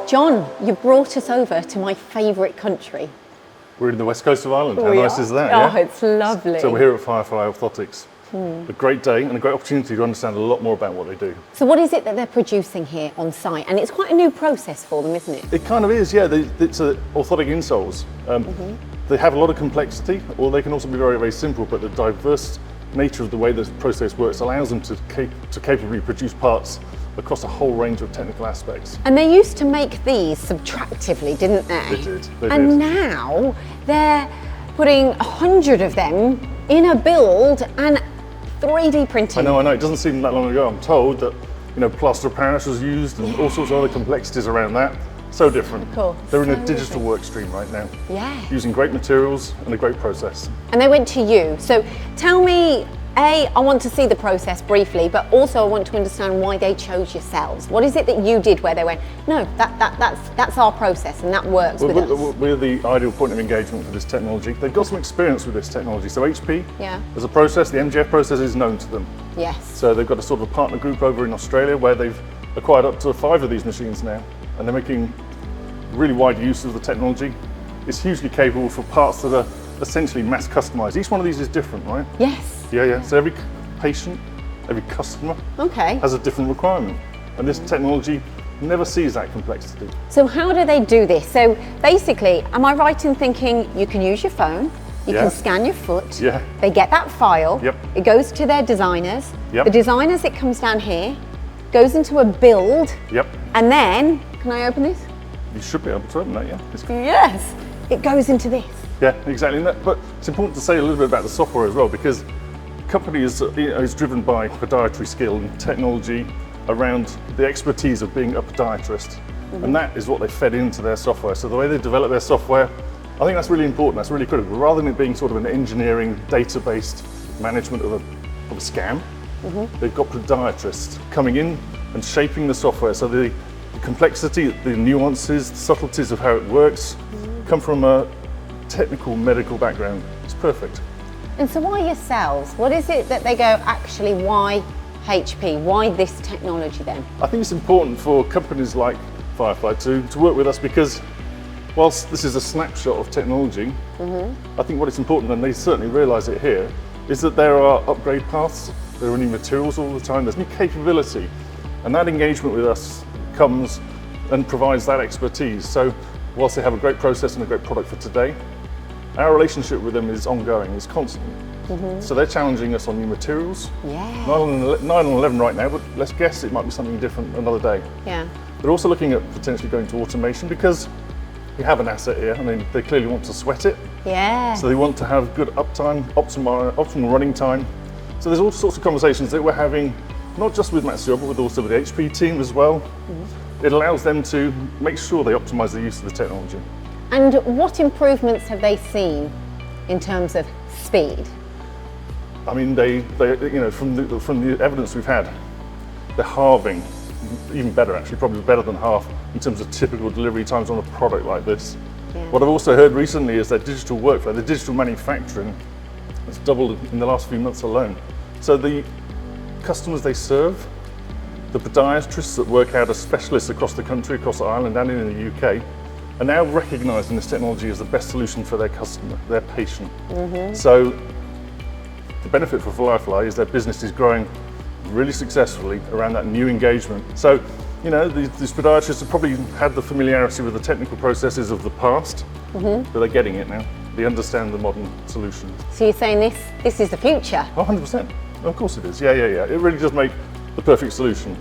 John, you brought us over to my favourite country. We're in the west coast of Ireland. How We nice are. is that? Oh, Yeah? it's lovely. So we're here at Firefly Orthotics. A great day and a great opportunity to understand a lot more about what they do. So what is it that they're producing here on site? And it's quite a new process for them, isn't it? It kind of is, yeah. It's orthotic insoles. They have a lot of complexity, or they can also be very, very simple, but the diverse nature of the way this process works allows them to capably produce parts across a whole range of technical aspects. And they used to make these subtractively, didn't they? They did, they and did. now they're putting 100 of them in a build and 3D printing. I know, it doesn't seem that long ago. I'm told that, plaster of Paris was used and all sorts of other complexities around that. So different. Cool. They're in a So digital work stream right now. Yeah. Using great materials and a great process. And they went to you. So tell me, I want to see the process briefly, but also I want to understand why they chose yourselves. What is it that you did where they went, no, that's our process and that works with us? We're the ideal point of engagement for this technology. They've got some experience with this technology. So HP, as a process, the MJF process is known to them. Yes. So they've got a sort of a partner group over in Australia where they've acquired up to 5 of these machines now. And they're making really wide use of the technology. It's hugely capable for parts that are essentially mass customized. Each one of these is different, right? Yes. Yeah. So every patient, every customer has a different requirement. And this technology never sees that complexity. So how do they do this? So basically, am I right in thinking you can use your phone, you can scan your foot, they get that file, it goes to their designers, the designers, it comes down here, goes into a build, and then, can I open this? You should be able to open that, yeah. Yes, it goes into this. Yeah, exactly. But it's important to say a little bit about the software as well, because the company is driven by podiatry skill and technology around the expertise of being a podiatrist. And that is what they fed into their software. So the way they develop their software, I think that's really important, that's really critical. Rather than it being sort of an engineering, data-based management of a scam, they've got podiatrists coming in and shaping the software. So the complexity, the nuances, the subtleties of how it works come from a technical medical background. It's perfect. And so why yourselves? What is it that they go, actually, why HP? Why this technology then? I think it's important for companies like Firefly to work with us because whilst this is a snapshot of technology, I think what it's important, and they certainly realise it here, is that there are upgrade paths, there are new materials all the time, there's new capability, and that engagement with us comes and provides that expertise. So whilst they have a great process and a great product for today, our relationship with them is ongoing, it's constant. So they're challenging us on new materials. Yeah. 9 on 11 right now, but let's guess it might be something different another day. Yeah. They're also looking at potentially going to automation because we have an asset here. I mean, they clearly want to sweat it. Yeah. So they want to have good uptime, optimal running time. So there's all sorts of conversations that we're having, not just with Matsuura, but also with the HP team as well. It allows them to make sure they optimize the use of the technology. And what improvements have they seen in terms of speed? I mean, they from the evidence we've had, they're halving, even better actually, probably better than half in terms of typical delivery times on a product like this. Yeah. What I've also heard recently is that digital workflow, the digital manufacturing, has doubled in the last few months alone. So the customers they serve, the podiatrists that work out as specialists across the country, across Ireland and in the UK, are now recognising this technology as the best solution for their customer, their patient. So the benefit for Firefly is their business is growing really successfully around that new engagement. So, these podiatrists have probably had the familiarity with the technical processes of the past, but they're getting it now. They understand the modern solution. So you're saying this is the future? 100%. Of course it is. Yeah. It really does make the perfect solution.